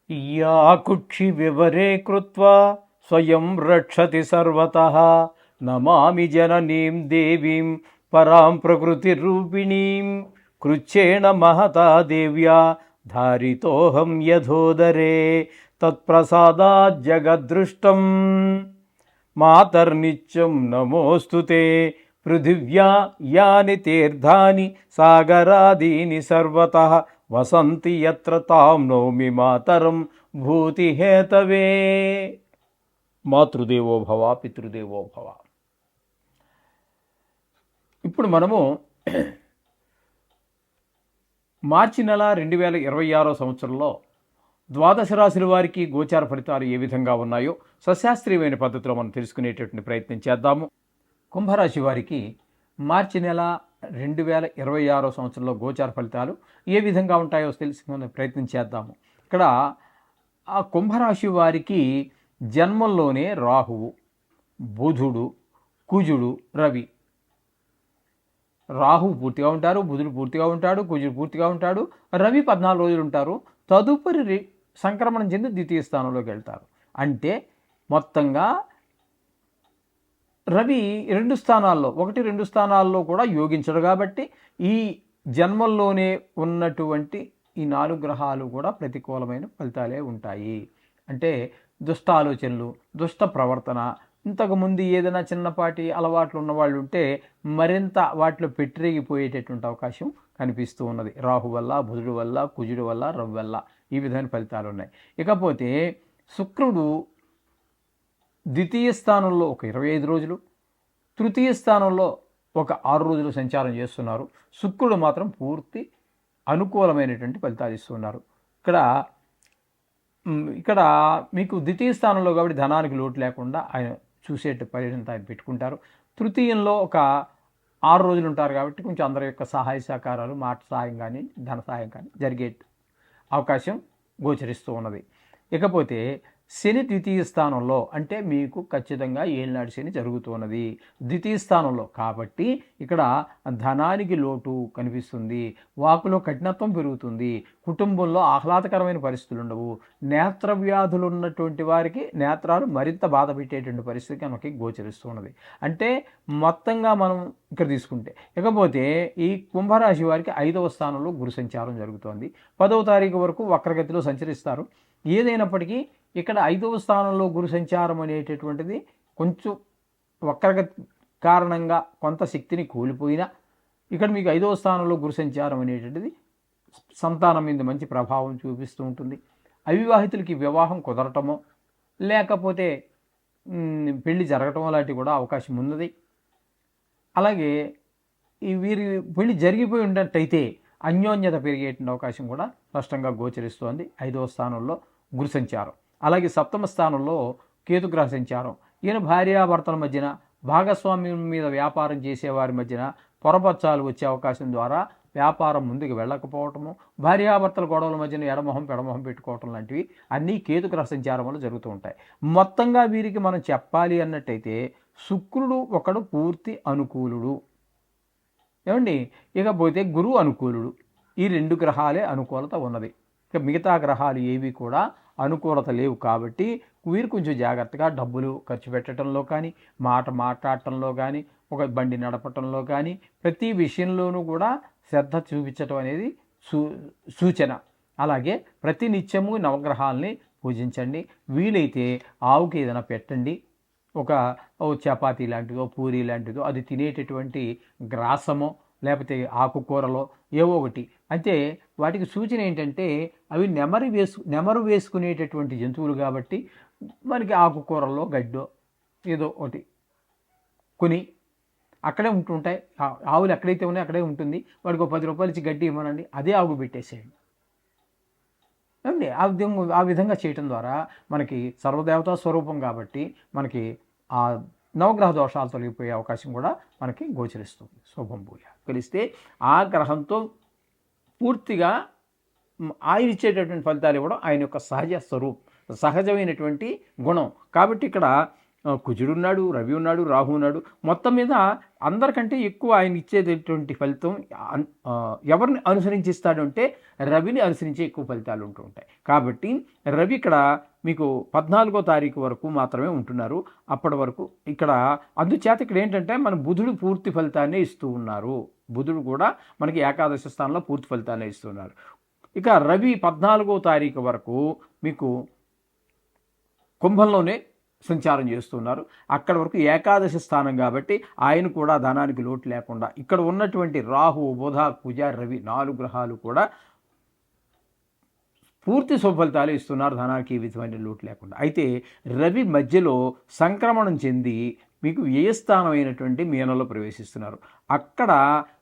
या कुक्षि विवरे कृत्वा स्वयं रक्षति सर्वतः नमामि जननीं देवीं परां प्रकृतिरूपिणीं कृच्छेण महता देव्या धारितोऽहं यथोदरे तत्प्रसादात् जगद्दृष्टं मातर्नित्यं नमोऽस्तु ते पृथिव्या यानि तीर्थानि सागरादीनि सर्वतः వసంతి యత్ర తాం నౌమి మాతరం భూతిహేతవే. మాతృదేవో భవ పితృదేవో భవ. ఇప్పుడు మనము మార్చి నెల 2026 సంవత్సరంలో ద్వాదశ రాశుల వారికి గోచార ఫలితాలు ఏ విధంగా ఉన్నాయో సశాస్త్రీయమైన పద్ధతిలో మనం తెలుసుకునేటటువంటి ప్రయత్నం చేద్దాము. కుంభరాశి వారికి మార్చి నెల 2026 సంవత్సరంలో గోచార ఫలితాలు ఏ విధంగా ఉంటాయో తెలుసుకునే ప్రయత్నం చేద్దాము. ఇక్కడ ఆ కుంభరాశి వారికి జన్మంలోనే రాహువు, బుధుడు, కుజుడు, రవి. రాహువు పూర్తిగా ఉంటారు, బుధుడు పూర్తిగా ఉంటాడు, కుజుడు పూర్తిగా ఉంటాడు, రవి 14 రోజులు ఉంటారు. తదుపరి సంక్రమణం చెంది ద్వితీయ స్థానంలోకి వెళ్తారు. అంటే మొత్తంగా రవి 2 స్థానాల్లో 1-2 స్థానాల్లో కూడా యోగించడు. కాబట్టి ఈ జన్మల్లోనే ఉన్నటువంటి ఈ 4 గ్రహాలు కూడా ప్రతికూలమైన ఫలితాలే ఉంటాయి. అంటే దుష్ట ఆలోచనలు, దుష్ట ప్రవర్తన, ఇంతకుముందు ఏదైనా చిన్నపాటి అలవాట్లు ఉన్నవాళ్ళు ఉంటే మరింత వాటిలో పెట్టిరిగిపోయేటటువంటి అవకాశం కనిపిస్తూ ఉన్నది. రాహు వల్ల, బుధుడు వల్ల, కుజుడు వల్ల, రవి వల్ల ఈ విధమైన ఫలితాలు ఉన్నాయి. ఇకపోతే శుక్రుడు ద్వితీయ స్థానంలో ఒక 25 రోజులు, తృతీయ స్థానంలో ఒక 6 రోజులు సంచారం చేస్తున్నారు. శుక్రుడు మాత్రం పూర్తి అనుకూలమైనటువంటి ఫలితాలు ఇస్తున్నారు. ఇక్కడ మీకు ద్వితీయ స్థానంలో కాబట్టి ధనానికి లోటు లేకుండా ఆయన చూసేట పరిణత ఆయన పెట్టుకుంటారు. తృతీయంలో ఒక 6 రోజులు ఉంటారు కాబట్టి కొంచెం అందరి యొక్క సహాయ సహకారాలు, మాట సహాయం కానీ ధన సహాయం కానీ జరిగే అవకాశం గోచరిస్తూ ఉన్నది. ఇకపోతే శని ద్వితీయ స్థానంలో, అంటే మీకు ఖచ్చితంగా ఏళ్ళనాడు శని జరుగుతున్నది ద్వితీయ స్థానంలో కాబట్టి ఇక్కడ ధనానికి లోటు కనిపిస్తుంది, వాకులో కఠినత్వం పెరుగుతుంది, కుటుంబంలో ఆహ్లాదకరమైన పరిస్థితులు ఉండవు, నేత్ర వ్యాధులు ఉన్నటువంటి వారికి నేత్రాలు మరింత బాధ పెట్టేటువంటి పరిస్థితి మనకి గోచరిస్తున్నది. అంటే మొత్తంగా మనం ఇక్కడ తీసుకుంటే ఇకపోతే ఈ కుంభరాశి వారికి 5వ స్థానంలో గురు సంచారం జరుగుతోంది. 10వ తారీఖు వరకు వక్రగతిలో సంచరిస్తారు. ఏదైనప్పటికీ ఇక్కడ 5వ స్థానంలో గురు సంచారం అనేటటువంటిది కొంచెం వక్రగతి కారణంగా కొంత శక్తిని కోల్పోయినా ఇక్కడ మీకు 5వ స్థానంలో గురు సంచారం అనేటువంటిది సంతానం మీద మంచి ప్రభావం చూపిస్తూ ఉంటుంది. అవివాహితులకి వివాహం కుదరటమో లేకపోతే పెళ్లి జరగటమో లాంటివి కూడా అవకాశం ఉన్నది. అలాగే ఈ వీరి పెళ్లి జరిగిపోయి ఉన్నట్టయితే అన్యోన్యత పెరిగేటువంటి అవకాశం కూడా స్పష్టంగా గోచరిస్తోంది 5వ స్థానంలో గురు సంచారం. అలాగే 7వ స్థానంలో కేతుగ్రహ సంచారం. ఈయన భార్యాభర్తల మధ్యన, భాగస్వామ్యం మీద వ్యాపారం చేసేవారి మధ్యన పొరపచ్చాలు వచ్చే అవకాశం ద్వారా వ్యాపారం ముందుకు వెళ్ళకపోవటము, భార్యాభర్తల గొడవల మధ్యన ఎడమొహం పెడమొహం పెట్టుకోవటం లాంటివి అన్నీ కేతుగ్రహ సంచారం వల్ల జరుగుతూ ఉంటాయి. మొత్తంగా వీరికి మనం చెప్పాలి అన్నట్టయితే శుక్రుడు ఒకడు పూర్తి అనుకూలుడు ఏమండి. ఇకపోతే గురువు అనుకూలుడు. ఈ 2 గ్రహాలే అనుకూలత ఉన్నది. ఇక మిగతా గ్రహాలు ఏవి కూడా అనుకూలత లేవు. కాబట్టి వీరు కొంచెం జాగ్రత్తగా డబ్బులు ఖర్చు పెట్టడంలో కానీ, మాట్లాడటంలో కానీ, ఒక బండి నడపటంలో కానీ ప్రతి విషయంలోనూ కూడా శ్రద్ధ చూపించటం అనేది సూచన. అలాగే ప్రతి నిత్యము నవగ్రహాలని పూజించండి. వీలైతే ఆవుకి ఏదైనా పెట్టండి. ఒక చపాతీ లాంటిదో, పూరి లాంటిదో, అది తినేటటువంటి గ్రాసమో లేకపోతే ఆకుకూరలో ఏవో ఒకటి. అయితే వాటికి సూచన ఏంటంటే అవి నెమరు వేసుకునేటటువంటి జంతువులు కాబట్టి మనకి ఆకుకూరల్లో గడ్డో ఏదో ఒకటి కొని అక్కడే ఉంటుంటాయి. ఆవులు ఎక్కడైతే ఉన్నాయో అక్కడే ఉంటుంది. వాడికి 10 రూపాయలు ఇచ్చి గడ్డి ఇవ్వనండి, అదే ఆవుకు పెట్టేసేయండి అండి. ఆ విధంగా చేయటం ద్వారా మనకి సర్వదేవతా స్వరూపం కాబట్టి మనకి ఆ నవగ్రహ దోషాలు తొలగిపోయే అవకాశం కూడా మనకి గోచరిస్తుంది. శుభం భూయ కలిస్తే ఆ గ్రహంతో పూర్తిగా ఆయన ఇచ్చేటటువంటి ఫలితాలు ఇవ్వడం ఆయన యొక్క సహజమైనటువంటి గుణం. కాబట్టి ఇక్కడ కుజుడు ఉన్నాడు, రవి ఉన్నాడు, రాహు ఉన్నాడు. మొత్తం మీద అందరికంటే ఎక్కువ ఆయన ఇచ్చేటటువంటి ఫలితం ఎవరిని అనుసరించి అంటే రవిని అనుసరించే ఎక్కువ ఫలితాలు ఉంటూ ఉంటాయి. కాబట్టి రవి ఇక్కడ మీకు 14వ తారీఖు వరకు మాత్రమే ఉంటున్నారు. అప్పటి వరకు ఇక్కడ అందుచేత ఇక్కడ ఏంటంటే మన బుధుడు పూర్తి ఫలితాన్ని ఇస్తూ ఉన్నారు. బుధుడు కూడా మనకి ఏకాదశి స్థానంలో పూర్తి ఫలితాన్ని ఇస్తున్నారు. ఇక రవి 14వ తారీఖు వరకు మీకు కుంభంలోనే సంచారం చేస్తున్నారు. అక్కడ వరకు ఏకాదశి స్థానం కాబట్టి ఆయన కూడా ధనానికి లోటు లేకుండా ఇక్కడ ఉన్నటువంటి రాహు, బుధ, కుజ, రవి 4 గ్రహాలు కూడా పూర్తి శుభఫలితాలు ఇస్తున్నారు, ధనానికి ఏ విధమైన లోటు లేకుండా. అయితే రవి మధ్యలో సంక్రమణం చెంది మీకు వ్యయస్థానం అయినటువంటి మీనంలో ప్రవేశిస్తున్నారు. అక్కడ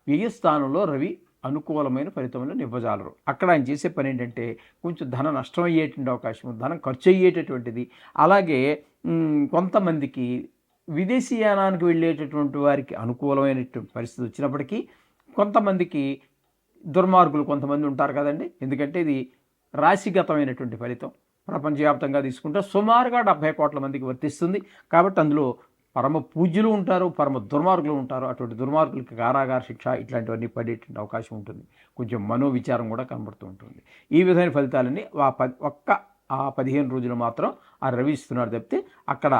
వ్యయస్థానంలో రవి అనుకూలమైన ఫలితములను ఇవ్వజాలరు. అక్కడ ఆయన చేసే పని ఏంటంటే కొంచెం ధన నష్టం అయ్యేటువంటి అవకాశం, ధనం ఖర్చు అయ్యేటటువంటిది. అలాగే కొంతమందికి విదేశీయానానికి వెళ్ళేటటువంటి వారికి అనుకూలమైనటువంటి పరిస్థితి వచ్చినప్పటికీ కొంతమందికి దుర్మార్గులు కొంతమంది ఉంటారు కదండి. ఎందుకంటే ఇది రాశిగతమైనటువంటి ఫలితం. ప్రపంచవ్యాప్తంగా తీసుకుంటే సుమారుగా 70 కోట్ల మందికి వర్తిస్తుంది. కాబట్టి అందులో పరమ పూజ్యులు ఉంటారు, పరమ దుర్మార్గులు ఉంటారు. అటువంటి దుర్మార్గులకి కారాగార శిక్ష ఇట్లాంటివన్నీ పడేటువంటి అవకాశం ఉంటుంది. కొంచెం మనోవిచారం కూడా కనబడుతూ ఉంటుంది. ఈ విధమైన ఫలితాలన్నీ ఆ 15 రోజులు మాత్రం ఆ రవి ఇస్తున్నాడు తప్పితే అక్కడ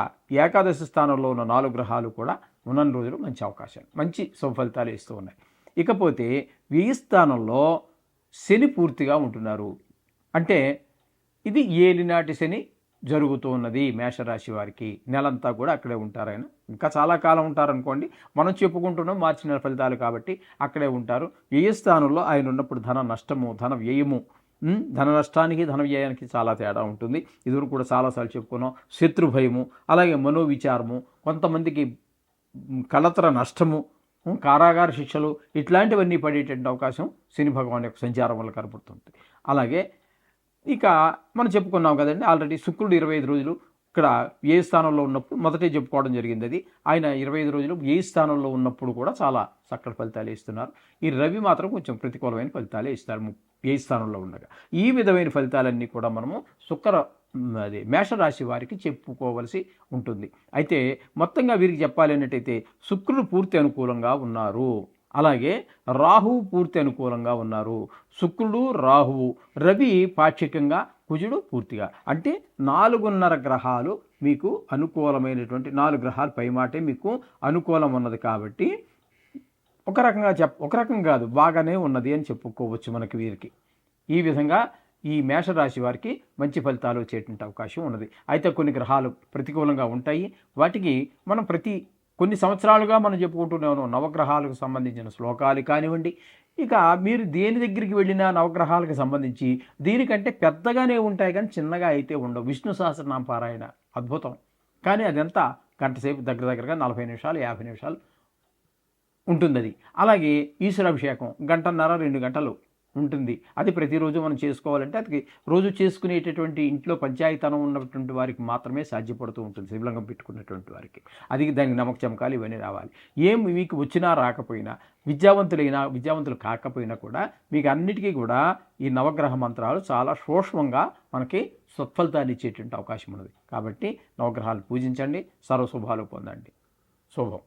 ఏకాదశి స్థానంలో ఉన్న 4 గ్రహాలు కూడా ఉన్న రోజులు మంచి అవకాశాలు, మంచి శుభఫలితాలు ఇస్తూ ఉన్నాయి. ఇకపోతే వ్యయ స్థానంలో శని పూర్తిగా ఉంటున్నారు. అంటే ఇది ఏలినాటి శని జరుగుతూ ఉన్నది మేషరాశి వారికి. నెలంతా కూడా అక్కడే ఉంటారు. ఆయన ఇంకా చాలా కాలం ఉంటారనుకోండి. మనం చెప్పుకుంటున్నాం మార్చి నెల ఫలితాలు కాబట్టి అక్కడే ఉంటారు. వ్యయ స్థానంలో ఆయన ఉన్నప్పుడు ధన నష్టము, ధన వ్యయము, ధన నష్టానికి ధన వ్యయానికి చాలా తేడా ఉంటుంది. ఇదివరకు కూడా చాలాసార్లు చెప్పుకున్నాం. శత్రు భయము, అలాగే మనోవిచారము, కొంతమందికి కలతర నష్టము, కారాగార శిక్షలు ఇట్లాంటివన్నీ పడేటువంటి అవకాశం శని భగవాన్ యొక్క సంచారం వల్ల కనపడుతుంది. అలాగే ఇక మనం చెప్పుకున్నాం కదండి ఆల్రెడీ శుక్రుడు 25 రోజులు ఇక్కడ ఏ స్థానంలో ఉన్నప్పుడు మొదటే చెప్పుకోవడం జరిగింది. అది ఆయన 25 రోజులు ఏ స్థానంలో ఉన్నప్పుడు కూడా చాలా చక్కటి ఫలితాలు ఇస్తున్నారు. ఈ రవి మాత్రం కొంచెం ప్రతికూలమైన ఫలితాలే ఇస్తారు ఏ స్థానంలో ఉండగా. ఈ విధమైన ఫలితాలన్నీ కూడా మనము మేషరాశి వారికి చెప్పుకోవలసి ఉంటుంది. అయితే మొత్తంగా వీరికి చెప్పాలి అన్నట్టయితే శుక్రుడు పూర్తి అనుకూలంగా ఉన్నారు. అలాగే రాహువు పూర్తి అనుకూలంగా ఉన్నారు. శుక్రుడు, రాహువు, రవి పాక్షికంగా, కుజుడు పూర్తిగా. అంటే 4.5 గ్రహాలు మీకు అనుకూలమైనటువంటి 4 గ్రహాలు పైమాటే మీకు అనుకూలం ఉన్నది. కాబట్టి ఒక రకం కాదు బాగానే ఉన్నది అని చెప్పుకోవచ్చు మనకి వీరికి. ఈ విధంగా ఈ మేషరాశి వారికి మంచి ఫలితాలు వచ్చేటువంటి అవకాశం ఉన్నది. అయితే కొన్ని గ్రహాలు ప్రతికూలంగా ఉంటాయి. వాటికి మనం కొన్ని సంవత్సరాలుగా మనం చెప్పుకుంటూనే నవగ్రహాలకు సంబంధించిన శ్లోకాలు కానివ్వండి, ఇక మీరు దేని దగ్గరికి వెళ్ళినా నవగ్రహాలకు సంబంధించి దీనికంటే పెద్దగానే ఉంటాయి కానీ చిన్నగా అయితే ఉండవు. విష్ణు సహస్రనామ పారాయణ అద్భుతం. కానీ అదంతా గంటసేపు దగ్గరగా 40 నిమిషాలు 50 నిమిషాలు ఉంటుంది అది. అలాగే ఈశ్వరాభిషేకం 1.5-2 గంటలు ఉంటుంది. అది ప్రతిరోజు మనం చేసుకోవాలంటే అది రోజు చేసుకునేటటువంటి ఇంట్లో పంచాయతనం ఉన్నటువంటి వారికి మాత్రమే సాధ్యపడుతూ ఉంటుంది. శివలింగం పెట్టుకున్నటువంటి వారికి అది దానికి నమ్మక చమకాలు ఇవన్నీ రావాలి. మీకు వచ్చినా రాకపోయినా విద్యావంతులు కాకపోయినా కూడా మీకు అన్నిటికీ కూడా ఈ నవగ్రహ మంత్రాలు చాలా సూక్ష్మంగా మనకి సత్ఫలితాన్ని ఇచ్చేటువంటి అవకాశం ఉన్నది. కాబట్టి నవగ్రహాలు పూజించండి, సర్వశుభాలు పొందండి. శుభం.